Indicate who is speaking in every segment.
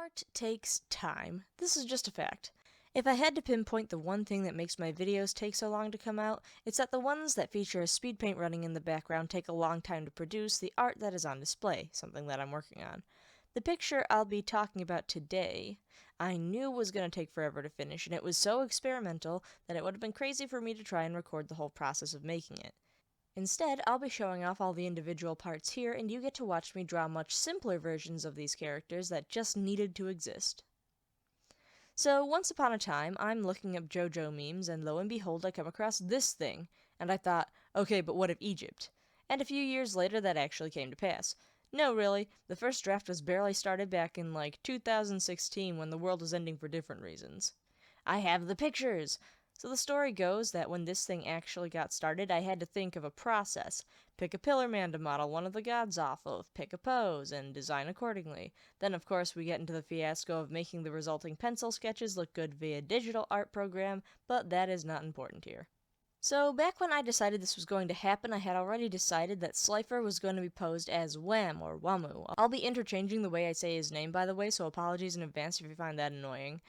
Speaker 1: Art takes time. This is just a fact. If I had to pinpoint the one thing that makes my videos take so long to come out, it's that the ones that feature a speed paint running in the background take a long time to produce the art that is on display, something that I'm working on. The picture I'll be talking about today, I knew was going to take forever to finish, and it was so experimental that it would have been crazy for me to try and record the whole process of making it. Instead, I'll be showing off all the individual parts here, and you get to watch me draw much simpler versions of these characters that just needed to exist. So, once upon a time, I'm looking up JoJo memes, and lo and behold, I come across this thing, and I thought, okay, but what of Egypt? And a few years later, that actually came to pass. No, really, the first draft was barely started back in, 2016 when the world was ending for different reasons. I have the pictures! So the story goes that when this thing actually got started, I had to think of a process. Pick a pillar man to model one of the gods off of, pick a pose, and design accordingly. Then of course we get into the fiasco of making the resulting pencil sketches look good via digital art program, but that is not important here. So back when I decided this was going to happen, I had already decided that Slifer was going to be posed as Wham or Whamu. I'll be interchanging the way I say his name, by the way, so apologies in advance if you find that annoying.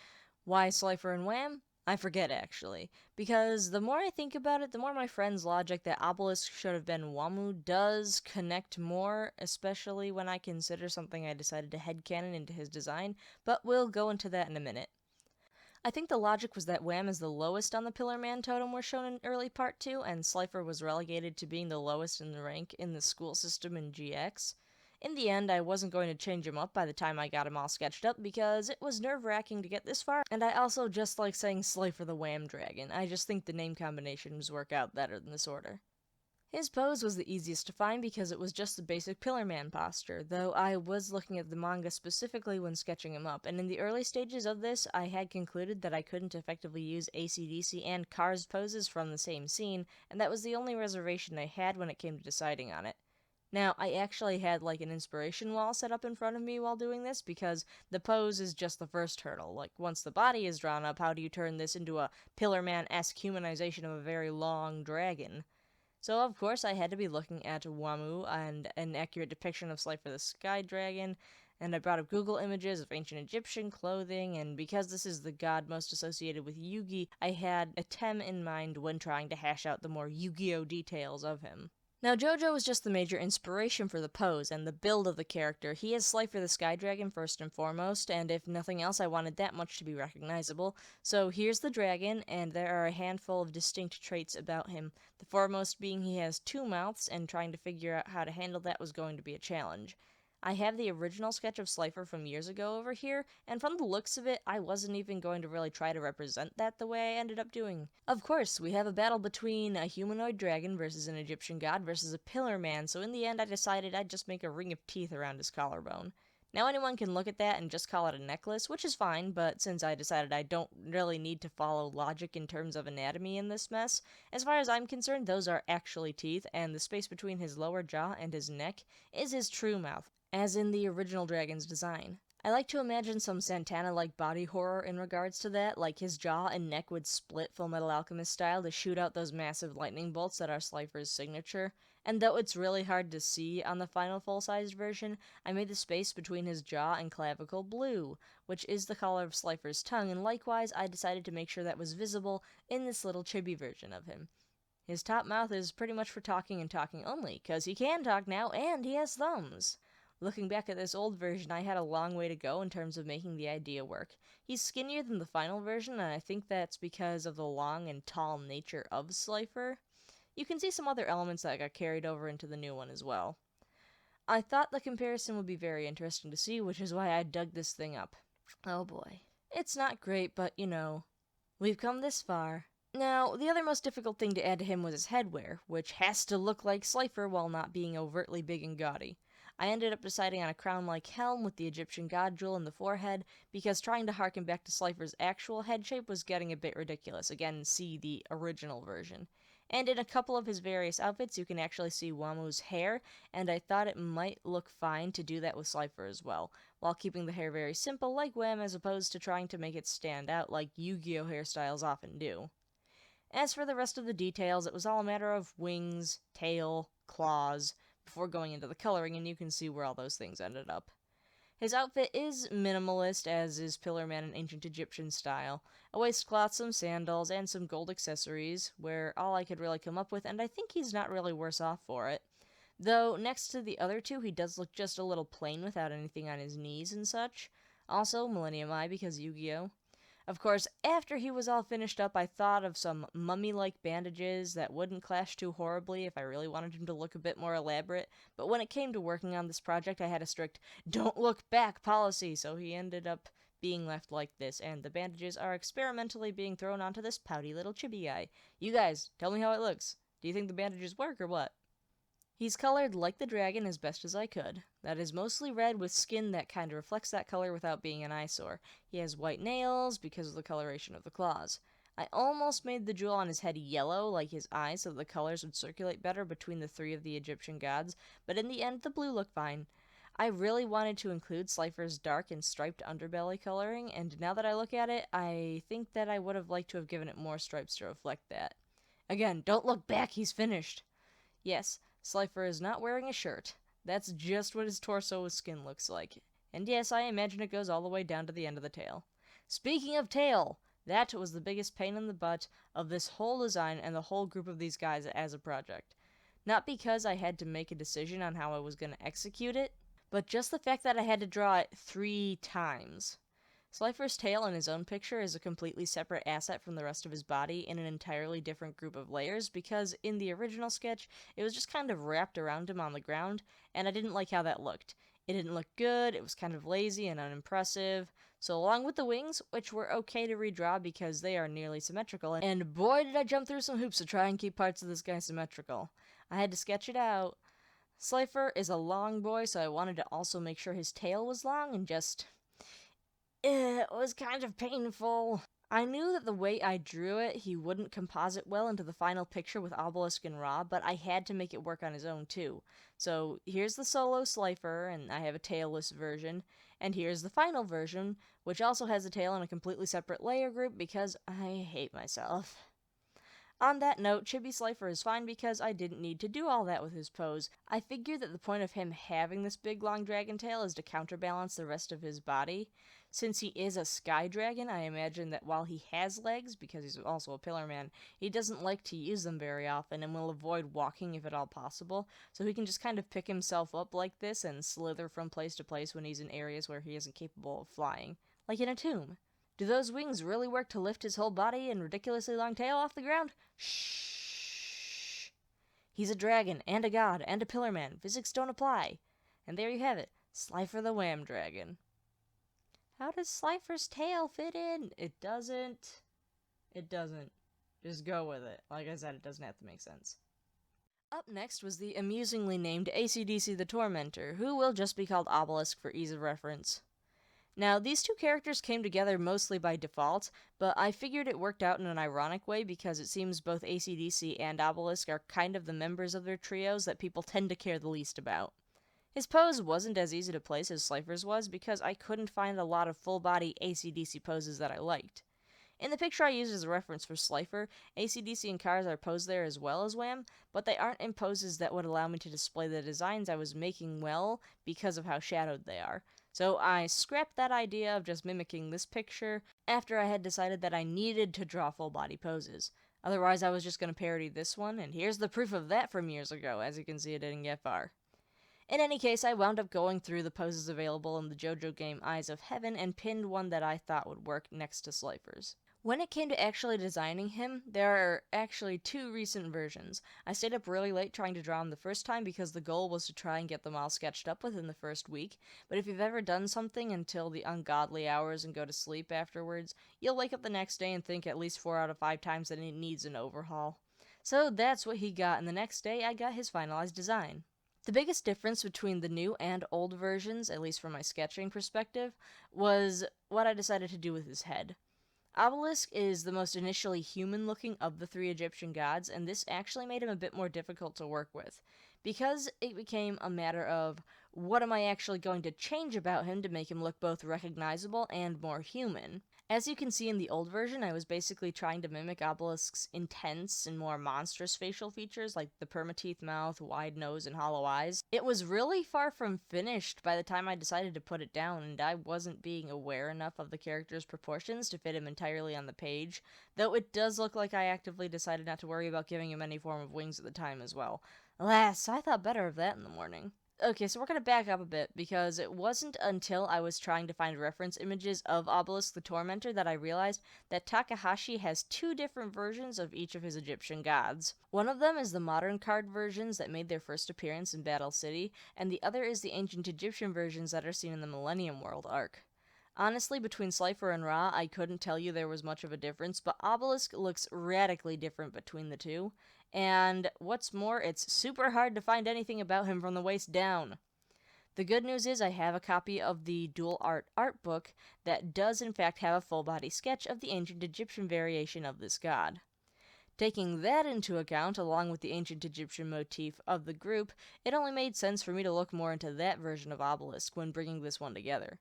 Speaker 1: Why Slifer and Wham? I forget, actually, because the more I think about it, the more my friend's logic that Obelisk should have been Whamu does connect more, especially when I consider something I decided to headcanon into his design, but we'll go into that in a minute. I think the logic was that Wham is the lowest on the Pillar Man totem we're shown in early part 2, and Slifer was relegated to being the lowest in the rank in the school system in GX. In the end, I wasn't going to change him up by the time I got him all sketched up because it was nerve-wracking to get this far, and I also just like saying Slifer the Wham Dragon. I just think the name combinations work out better than this order. His pose was the easiest to find because it was just the basic Pillar Man posture, though I was looking at the manga specifically when sketching him up, and in the early stages of this, I had concluded that I couldn't effectively use ACDC and Cars poses from the same scene, and that was the only reservation I had when it came to deciding on it. Now, I actually had an inspiration wall set up in front of me while doing this, because the pose is just the first hurdle. Once the body is drawn up, how do you turn this into a Pillar Man-esque humanization of a very long dragon? So, of course, I had to be looking at Whamu and an accurate depiction of Slifer the Sky Dragon, and I brought up Google images of ancient Egyptian clothing, and because this is the god most associated with Yugi, I had a Tem in mind when trying to hash out the more Yu-Gi-Oh! Details of him. Now, JoJo was just the major inspiration for the pose and the build of the character. He is Slifer the Sky Dragon first and foremost, and if nothing else, I wanted that much to be recognizable. So here's the dragon, and there are a handful of distinct traits about him. The foremost being he has two mouths, and trying to figure out how to handle that was going to be a challenge. I have the original sketch of Slifer from years ago over here, and from the looks of it, I wasn't even going to really try to represent that the way I ended up doing. Of course, we have a battle between a humanoid dragon versus an Egyptian god versus a pillar man, so in the end I decided I'd just make a ring of teeth around his collarbone. Now anyone can look at that and just call it a necklace, which is fine, but since I decided I don't really need to follow logic in terms of anatomy in this mess, as far as I'm concerned, those are actually teeth, and the space between his lower jaw and his neck is his true mouth, as in the original dragon's design. I like to imagine some Santana-like body horror in regards to that, like his jaw and neck would split Full Metal Alchemist style to shoot out those massive lightning bolts that are Slifer's signature. And though it's really hard to see on the final full-sized version, I made the space between his jaw and clavicle blue, which is the color of Slifer's tongue, and likewise I decided to make sure that was visible in this little chibi version of him. His top mouth is pretty much for talking and talking only, 'cause he can talk now and he has thumbs. Looking back at this old version, I had a long way to go in terms of making the idea work. He's skinnier than the final version, and I think that's because of the long and tall nature of Slifer. You can see some other elements that got carried over into the new one as well. I thought the comparison would be very interesting to see, which is why I dug this thing up. Oh boy. It's not great, but we've come this far. Now, the other most difficult thing to add to him was his headwear, which has to look like Slifer while not being overtly big and gaudy. I ended up deciding on a crown-like helm with the Egyptian god jewel in the forehead, because trying to harken back to Slifer's actual head shape was getting a bit ridiculous. Again, see the original version. And in a couple of his various outfits, you can actually see Whamu's hair, and I thought it might look fine to do that with Slifer as well, while keeping the hair very simple like Wham as opposed to trying to make it stand out like Yu-Gi-Oh! Hairstyles often do. As for the rest of the details, it was all a matter of wings, tail, claws, before going into the coloring, and you can see where all those things ended up. His outfit is minimalist, as is Pillar Man in ancient Egyptian style. A waistcloth, some sandals, and some gold accessories were all I could really come up with, and I think he's not really worse off for it. Though, next to the other two, he does look just a little plain without anything on his knees and such. Also, Millennium Eye because Yu-Gi-Oh! Of course, after he was all finished up, I thought of some mummy-like bandages that wouldn't clash too horribly if I really wanted him to look a bit more elaborate, but when it came to working on this project, I had a strict "don't look back" policy, so he ended up being left like this, and the bandages are experimentally being thrown onto this pouty little chibi guy. You guys, tell me how it looks. Do you think the bandages work or what? He's colored like the dragon as best as I could. That is mostly red with skin that kind of reflects that color without being an eyesore. He has white nails because of the coloration of the claws. I almost made the jewel on his head yellow like his eyes so that the colors would circulate better between the three of the Egyptian gods, but in the end the blue looked fine. I really wanted to include Slifer's dark and striped underbelly coloring, and now that I look at it, I think that I would have liked to have given it more stripes to reflect that. Again, don't look back, he's finished. Yes, Slifer is not wearing a shirt. That's just what his torso with skin looks like. And yes, I imagine it goes all the way down to the end of the tail. Speaking of tail, that was the biggest pain in the butt of this whole design and the whole group of these guys as a project. Not because I had to make a decision on how I was going to execute it, but just the fact that I had to draw it 3 times. Slifer's tail in his own picture is a completely separate asset from the rest of his body in an entirely different group of layers because in the original sketch, it was just kind of wrapped around him on the ground, and I didn't like how that looked. It didn't look good, it was kind of lazy and unimpressive, so along with the wings, which were okay to redraw because they are nearly symmetrical, and boy did I jump through some hoops to try and keep parts of this guy symmetrical. I had to sketch it out. Slifer is a long boy, so I wanted to also make sure his tail was long and just... It was kind of painful. I knew that the way I drew it, he wouldn't composite well into the final picture with Obelisk and Ra, but I had to make it work on his own too. So here's the solo Slifer, and I have a tailless version, and here's the final version, which also has a tail in a completely separate layer group because I hate myself. On that note, Chibi Slifer is fine because I didn't need to do all that with his pose. I figured that the point of him having this big long dragon tail is to counterbalance the rest of his body. Since he is a sky dragon, I imagine that while he has legs, because he's also a pillar man, he doesn't like to use them very often and will avoid walking if at all possible, so he can just kind of pick himself up like this and slither from place to place when he's in areas where he isn't capable of flying, like in a tomb. Do those wings really work to lift his whole body and ridiculously long tail off the ground? Shh. He's a dragon, and a god, and a pillar man. Physics don't apply. And there you have it. Slifer the Wham Dragon. How does Slifer's tail fit in? It doesn't. It doesn't. Just go with it. Like I said, it doesn't have to make sense. Up next was the amusingly named ACDC the Tormentor, who will just be called Obelisk for ease of reference. Now, these two characters came together mostly by default, but I figured it worked out in an ironic way because it seems both ACDC and Obelisk are kind of the members of their trios that people tend to care the least about. His pose wasn't as easy to place as Slifer's was because I couldn't find a lot of full-body ACDC poses that I liked. In the picture I used as a reference for Slifer, ACDC and Cars are posed there as well as Wham, but they aren't in poses that would allow me to display the designs I was making well because of how shadowed they are. So I scrapped that idea of just mimicking this picture after I had decided that I needed to draw full body poses. Otherwise I was just going to parody this one, and here's the proof of that from years ago. As you can see, it didn't get far. In any case, I wound up going through the poses available in the JoJo game Eyes of Heaven and pinned one that I thought would work next to Slifer's. When it came to actually designing him, there are actually 2 recent versions. I stayed up really late trying to draw him the first time because the goal was to try and get them all sketched up within the first week, but if you've ever done something until the ungodly hours and go to sleep afterwards, you'll wake up the next day and think at least 4 out of 5 times that it needs an overhaul. So that's what he got, and the next day I got his finalized design. The biggest difference between the new and old versions, at least from my sketching perspective, was what I decided to do with his head. Obelisk is the most initially human-looking of the 3 Egyptian gods, and this actually made him a bit more difficult to work with, because it became a matter of what am I actually going to change about him to make him look both recognizable and more human? As you can see in the old version, I was basically trying to mimic Obelisk's intense and more monstrous facial features like the permateeth mouth, wide nose, and hollow eyes. It was really far from finished by the time I decided to put it down, and I wasn't being aware enough of the character's proportions to fit him entirely on the page, though it does look like I actively decided not to worry about giving him any form of wings at the time as well. Alas, I thought better of that in the morning. Okay, so we're going to back up a bit, because it wasn't until I was trying to find reference images of Obelisk the Tormentor that I realized that Takahashi has two different versions of each of his Egyptian gods. One of them is the modern card versions that made their first appearance in Battle City, and the other is the ancient Egyptian versions that are seen in the Millennium World arc. Honestly, between Slifer and Ra, I couldn't tell you there was much of a difference, but Obelisk looks radically different between the two. And what's more, it's super hard to find anything about him from the waist down. The good news is I have a copy of the Dual art book that does in fact have a full body sketch of the ancient Egyptian variation of this god. Taking that into account, along with the ancient Egyptian motif of the group, it only made sense for me to look more into that version of Obelisk when bringing this one together.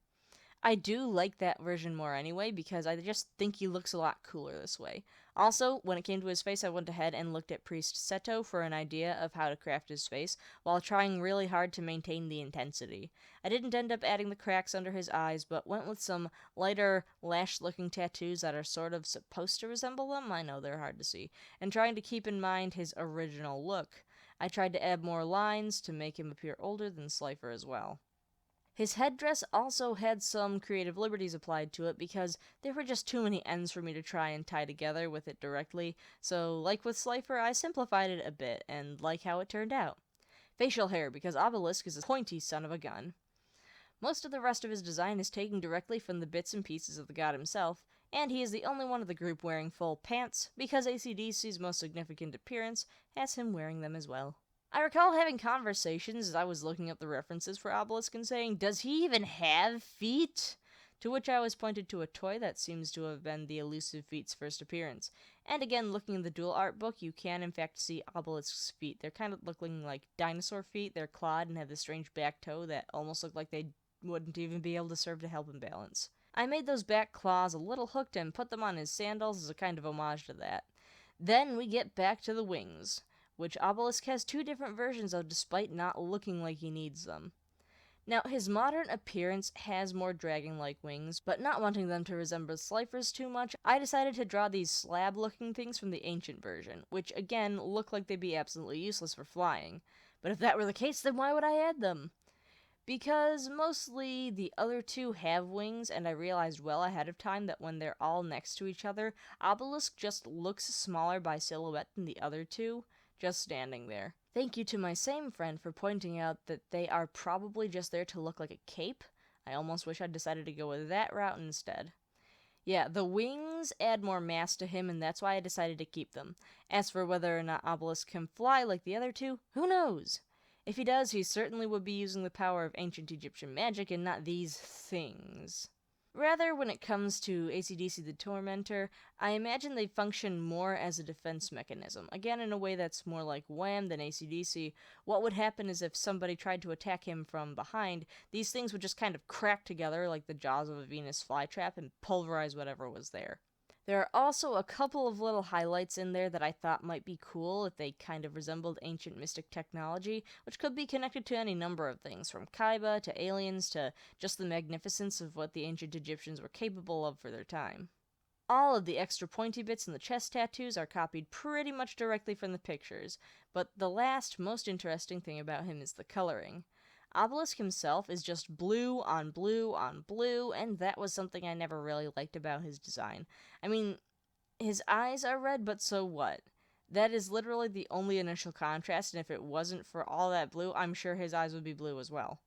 Speaker 1: I do like that version more anyway, because I just think he looks a lot cooler this way. Also, when it came to his face, I went ahead and looked at Priest Seto for an idea of how to craft his face, while trying really hard to maintain the intensity. I didn't end up adding the cracks under his eyes, but went with some lighter, lash-looking tattoos that are sort of supposed to resemble them, I know they're hard to see, and trying to keep in mind his original look. I tried to add more lines to make him appear older than Slifer as well. His headdress also had some creative liberties applied to it because there were just too many ends for me to try and tie together with it directly, so like with Slifer, I simplified it a bit, and like how it turned out. Facial hair, because Obelisk is a pointy son of a gun. Most of the rest of his design is taken directly from the bits and pieces of the god himself, and he is the only one of the group wearing full pants, because ACDC's most significant appearance has him wearing them as well. I recall having conversations as I was looking up the references for Obelisk and saying, "Does he even have feet?" To which I was pointed to a toy that seems to have been the elusive feet's first appearance. And again, looking in the dual art book, you can in fact see Obelisk's feet. They're kind of looking like dinosaur feet. They're clawed and have this strange back toe that almost look like they wouldn't even be able to serve to help him balance. I made those back claws a little hooked and put them on his sandals as a kind of homage to that. Then we get back to the wings, which Obelisk has two different versions of despite not looking like he needs them. Now, his modern appearance has more dragon-like wings, but not wanting them to resemble Slifer's too much, I decided to draw these slab-looking things from the ancient version, which again look like they'd be absolutely useless for flying. But if that were the case, then why would I add them? Because mostly the other two have wings, and I realized well ahead of time that when they're all next to each other, Obelisk just looks smaller by silhouette than the other two, just standing there. Thank you to my same friend for pointing out that they are probably just there to look like a cape. I almost wish I'd decided to go with that route instead. Yeah, the wings add more mass to him, and that's why I decided to keep them. As for whether or not Obelisk can fly like the other two, who knows? If he does, he certainly would be using the power of ancient Egyptian magic and not these things. Rather, when it comes to ACDC the Tormentor, I imagine they function more as a defense mechanism. Again, in a way that's more like Wham than ACDC. What would happen is if somebody tried to attack him from behind, these things would just kind of crack together like the jaws of a Venus flytrap and pulverize whatever was there. There are also a couple of little highlights in there that I thought might be cool if they kind of resembled ancient mystic technology, which could be connected to any number of things, from Kaiba to aliens to just the magnificence of what the ancient Egyptians were capable of for their time. All of the extra pointy bits in the chest tattoos are copied pretty much directly from the pictures, but the last, most interesting thing about him is the coloring. Obelisk himself is just blue on blue on blue, and that was something I never really liked about his design. I mean, his eyes are red, but so what? That is literally the only initial contrast, and if it wasn't for all that blue, I'm sure his eyes would be blue as well.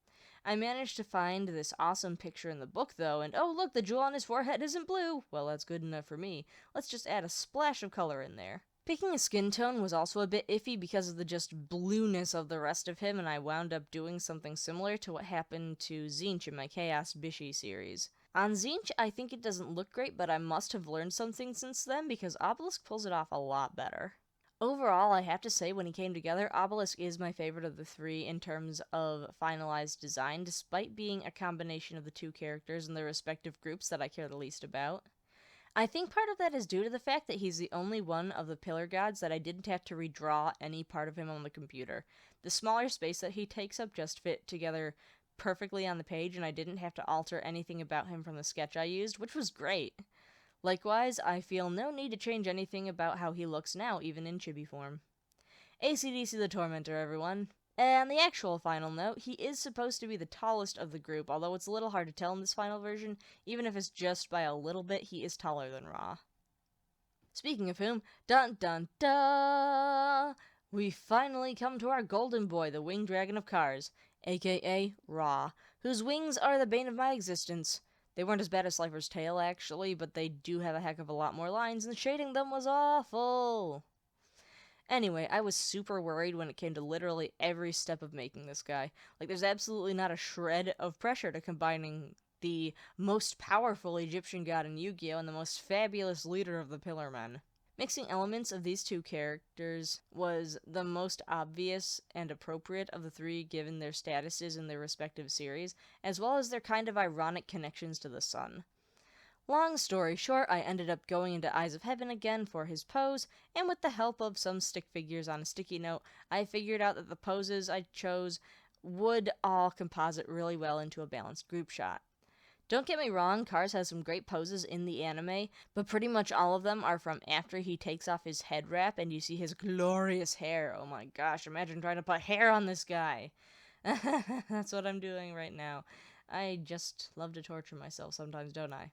Speaker 1: I managed to find this awesome picture in the book, though, and oh look, the jewel on his forehead isn't blue! Well, that's good enough for me. Let's just add a splash of color in there. Picking a skin tone was also a bit iffy because of the just blueness of the rest of him, and I wound up doing something similar to what happened to Tzeentch in my Chaos Bishi series. On Tzeentch, I think it doesn't look great, but I must have learned something since then because Obelisk pulls it off a lot better. Overall, I have to say, when he came together, Obelisk is my favorite of the three in terms of finalized design, despite being a combination of the two characters and their respective groups that I care the least about. I think part of that is due to the fact that he's the only one of the pillar gods that I didn't have to redraw any part of him on the computer. The smaller space that he takes up just fit together perfectly on the page, and I didn't have to alter anything about him from the sketch I used, which was great. Likewise, I feel no need to change anything about how he looks now, even in chibi form. ACDC the Tormentor, everyone. And the actual final note, he is supposed to be the tallest of the group, although it's a little hard to tell in this final version. Even if it's just by a little bit, he is taller than Ra. Speaking of whom, dun dun dun! We finally come to our golden boy, the winged dragon of Cars, aka Ra, whose wings are the bane of my existence. They weren't as bad as Slifer's tail, actually, but they do have a heck of a lot more lines, and shading them was awful. Anyway, I was super worried when it came to literally every step of making this guy. Like, there's absolutely not a shred of pressure to combining the most powerful Egyptian god in Yu-Gi-Oh! And the most fabulous leader of the Pillar Men. Mixing elements of these two characters was the most obvious and appropriate of the three given their statuses in their respective series, as well as their kind of ironic connections to the sun. Long story short, I ended up going into Eyes of Heaven again for his pose, and with the help of some stick figures on a sticky note, I figured out that the poses I chose would all composite really well into a balanced group shot. Don't get me wrong, Cars has some great poses in the anime, but pretty much all of them are from after he takes off his head wrap and you see his glorious hair. Oh my gosh, imagine trying to put hair on this guy. That's what I'm doing right now. I just love to torture myself sometimes, don't I?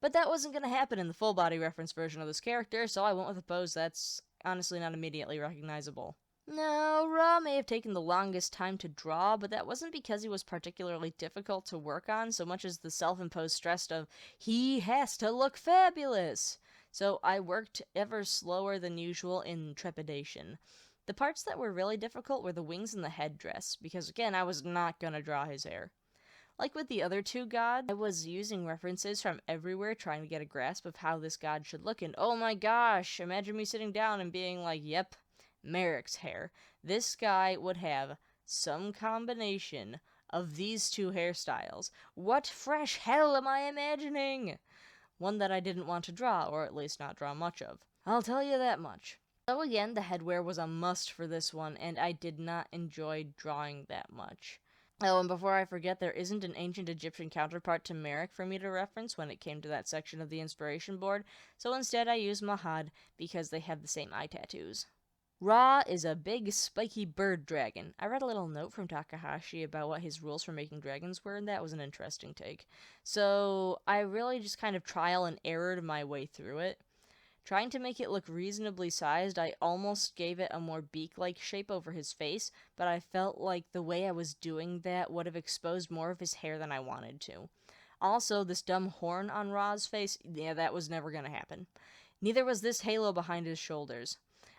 Speaker 1: But that wasn't going to happen in the full body reference version of this character, so I went with a pose that's honestly not immediately recognizable. Now, Ra may have taken the longest time to draw, but that wasn't because he was particularly difficult to work on so much as the self-imposed stress of, he has to look fabulous! So I worked ever slower than usual in trepidation. The parts that were really difficult were the wings and the headdress, because again, I was not gonna draw his hair. Like with the other two gods, I was using references from everywhere trying to get a grasp of how this god should look, and oh my gosh, imagine me sitting down and being like, yep, Merrick's hair. This guy would have some combination of these two hairstyles. What fresh hell am I imagining? One that I didn't want to draw, or at least not draw much of. I'll tell you that much. So again, the headwear was a must for this one, and I did not enjoy drawing that much. Oh, and before I forget, there isn't an ancient Egyptian counterpart to Merrick for me to reference when it came to that section of the inspiration board, so instead I used Mahad because they have the same eye tattoos. Ra is a big, spiky bird dragon. I read a little note from Takahashi about what his rules for making dragons were, and that was an interesting take. So I really just kind of trial and errored my way through it. Trying to make it look reasonably sized, I almost gave it a more beak-like shape over his face, but I felt like the way I was doing that would have exposed more of his hair than I wanted to. Also, this dumb horn on Ra's face, yeah, that was never gonna happen. Neither was this halo behind his shoulders.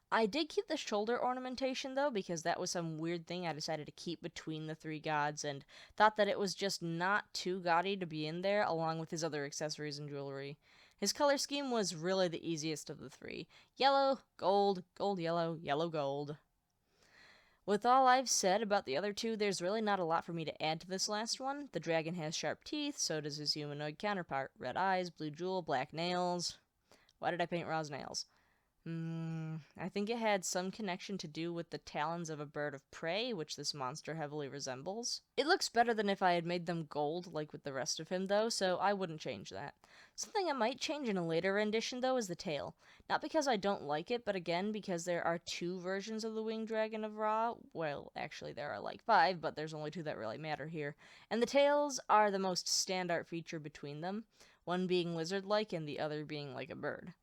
Speaker 1: I did keep the shoulder ornamentation, though, because that was some weird thing I decided to keep between the three gods, and thought that it was just not too gaudy to be in there, along with his other accessories and jewelry. His color scheme was really the easiest of the three. Yellow, gold, gold, yellow, yellow, gold. With all I've said about the other two, there's really not a lot for me to add to this last one. The dragon has sharp teeth, so does his humanoid counterpart. Red eyes, blue jewel, black nails. Why did I paint Ra's nails? I think it had some connection to do with the talons of a bird of prey, which this monster heavily resembles. It looks better than if I had made them gold, like with the rest of him, though, so I wouldn't change that. Something I might change in a later rendition, though, is the tail. Not because I don't like it, but again, because there are two versions of the winged dragon of Ra. Well, actually, there are like 5, but there's only 2 that really matter here. And the tails are the most standout feature between them, one being lizard-like and the other being like a bird.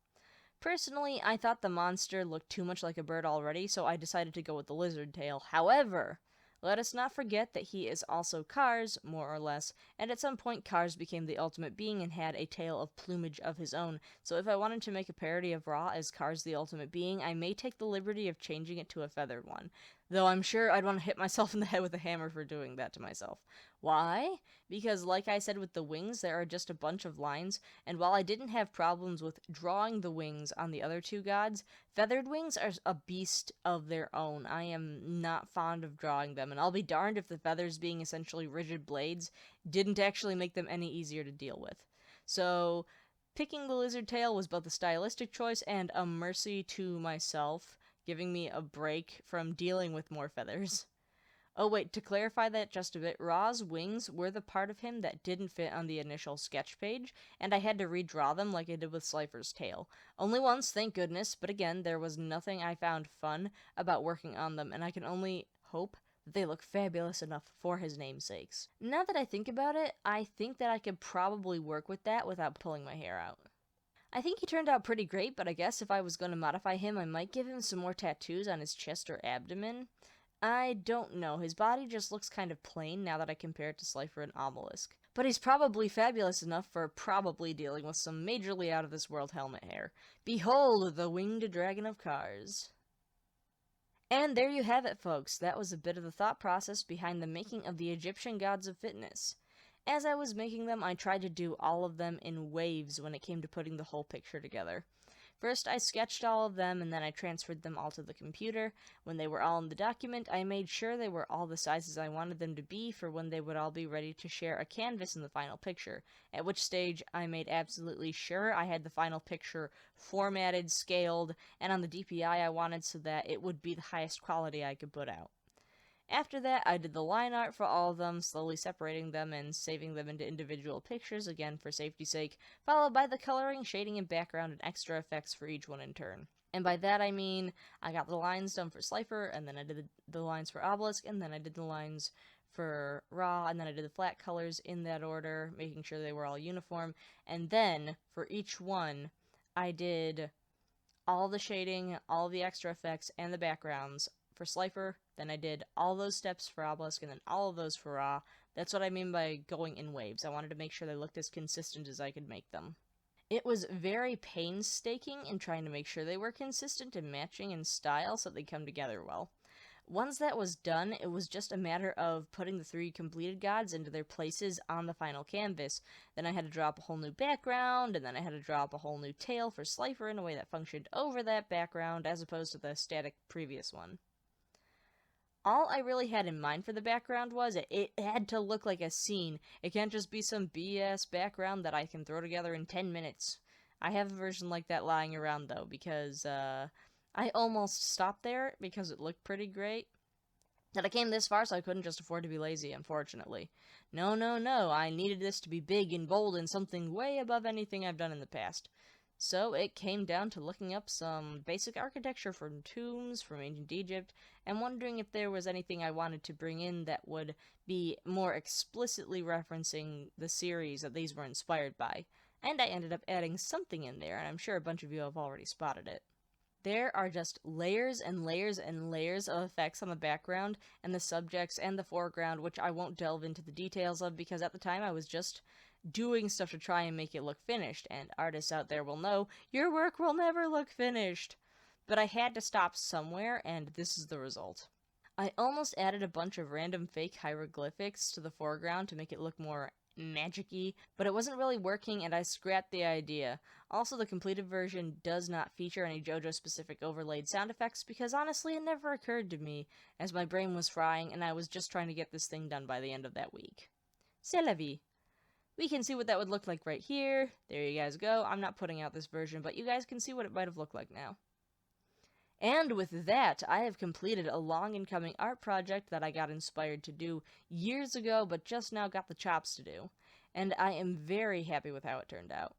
Speaker 1: Personally, I thought the monster looked too much like a bird already, so I decided to go with the lizard tail. However, let us not forget that he is also Cars, more or less, and at some point Cars became the ultimate being and had a tail of plumage of his own, so if I wanted to make a parody of Ra as Cars the ultimate being, I may take the liberty of changing it to a feathered one. Though I'm sure I'd want to hit myself in the head with a hammer for doing that to myself. Why? Because, like I said with the wings, there are just a bunch of lines, and while I didn't have problems with drawing the wings on the other two gods, feathered wings are a beast of their own. I am not fond of drawing them, and I'll be darned if the feathers being essentially rigid blades didn't actually make them any easier to deal with. So, picking the lizard tail was both a stylistic choice and a mercy to myself, giving me a break from dealing with more feathers. Oh wait, to clarify that just a bit, Ra's wings were the part of him that didn't fit on the initial sketch page, and I had to redraw them like I did with Slifer's tail. Only once, thank goodness, but again, there was nothing I found fun about working on them, and I can only hope that they look fabulous enough for his namesakes. Now that I think about it, I think that I could probably work with that without pulling my hair out. I think he turned out pretty great, but I guess if I was going to modify him, I might give him some more tattoos on his chest or abdomen. I don't know, his body just looks kind of plain now that I compare it to Slifer and Obelisk. But he's probably fabulous enough for probably dealing with some majorly out-of-this-world helmet hair. Behold the winged dragon of Cars. And there you have it, folks. That was a bit of the thought process behind the making of the Egyptian gods of fitness. As I was making them, I tried to do all of them in waves when it came to putting the whole picture together. First, I sketched all of them, and then I transferred them all to the computer. When they were all in the document, I made sure they were all the sizes I wanted them to be for when they would all be ready to share a canvas in the final picture, at which stage I made absolutely sure I had the final picture formatted, scaled, and on the DPI I wanted so that it would be the highest quality I could put out. After that, I did the line art for all of them, slowly separating them and saving them into individual pictures, again for safety's sake, followed by the coloring, shading, and background and extra effects for each one in turn. And by that I mean, I got the lines done for Slifer, and then I did the lines for Obelisk, and then I did the lines for Ra, and then I did the flat colors in that order, making sure they were all uniform, and then, for each one, I did all the shading, all the extra effects, and the backgrounds for Slifer, then I did all those steps for Obelisk, and then all of those for Ra. That's what I mean by going in waves. I wanted to make sure they looked as consistent as I could make them. It was very painstaking in trying to make sure they were consistent and matching in style so they come together well. Once that was done, it was just a matter of putting the three completed gods into their places on the final canvas. Then I had to draw up a whole new background, and then I had to draw up a whole new tail for Slifer in a way that functioned over that background as opposed to the static previous one. All I really had in mind for the background was it had to look like a scene. It can't just be some BS background that I can throw together in 10 minutes. I have a version like that lying around, though, because I almost stopped there because it looked pretty great. That I came this far, so I couldn't just afford to be lazy, unfortunately. No, I needed this to be big and bold and something way above anything I've done in the past. So it came down to looking up some basic architecture from tombs from ancient Egypt and wondering if there was anything I wanted to bring in that would be more explicitly referencing the series that these were inspired by. And I ended up adding something in there, and I'm sure a bunch of you have already spotted it. There are just layers and layers and layers of effects on the background and the subjects and the foreground, which I won't delve into the details of because at the time I was just doing stuff to try and make it look finished, and artists out there will know your work will never look finished. But I had to stop somewhere, and this is the result. I almost added a bunch of random fake hieroglyphics to the foreground to make it look more magic-y, but it wasn't really working and I scrapped the idea. Also, the completed version does not feature any JoJo-specific overlaid sound effects because honestly it never occurred to me, as my brain was frying and I was just trying to get this thing done by the end of that week. C'est la vie. We can see what that would look like right here. There you guys go. I'm not putting out this version, but you guys can see what it might have looked like now. And with that, I have completed a long and coming art project that I got inspired to do years ago, but just now got the chops to do. And I am very happy with how it turned out.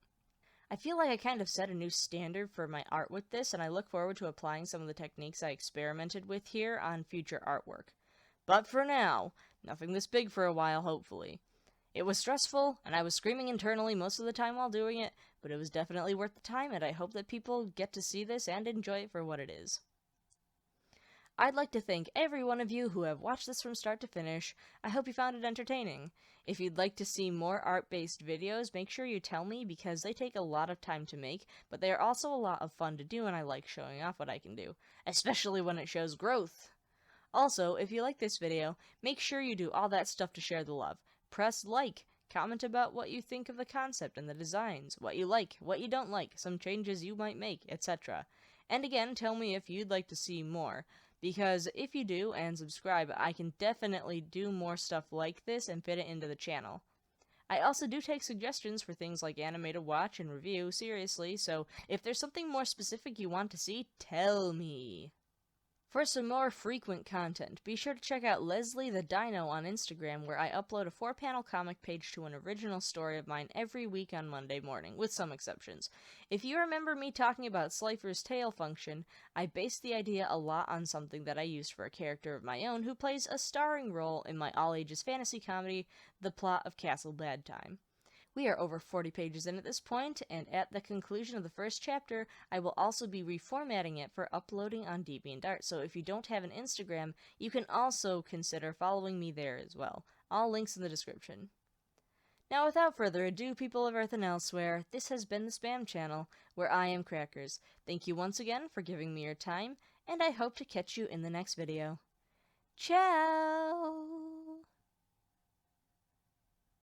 Speaker 1: I feel like I kind of set a new standard for my art with this, and I look forward to applying some of the techniques I experimented with here on future artwork. But for now, nothing this big for a while, hopefully. It was stressful, and I was screaming internally most of the time while doing it, but it was definitely worth the time, and I hope that people get to see this and enjoy it for what it is. I'd like to thank every one of you who have watched this from start to finish. I hope you found it entertaining. If you'd like to see more art-based videos, make sure you tell me because they take a lot of time to make, but they are also a lot of fun to do, and I like showing off what I can do, especially when it shows growth. Also, if you like this video, make sure you do all that stuff to share the love. Press like, comment about what you think of the concept and the designs, what you like, what you don't like, some changes you might make, etc. And again, tell me if you'd like to see more, because if you do and subscribe, I can definitely do more stuff like this and fit it into the channel. I also do take suggestions for things like anime to watch and review seriously, so if there's something more specific you want to see, tell me. For some more frequent content, be sure to check out Leslie the Dino on Instagram, where I upload a 4-panel comic page to an original story of mine every week on Monday morning, with some exceptions. If you remember me talking about Slifer's tail function, I based the idea a lot on something that I used for a character of my own who plays a starring role in my all-ages fantasy comedy, The Plot of Castle Bad Time. We are over 40 pages in at this point, and at the conclusion of the first chapter, I will also be reformatting it for uploading on DeviantArt, so if you don't have an Instagram, you can also consider following me there as well. All links in the description. Now, without further ado, people of Earth and elsewhere, this has been the Spam Channel, where I am Crackers. Thank you once again for giving me your time, and I hope to catch you in the next video. Ciao!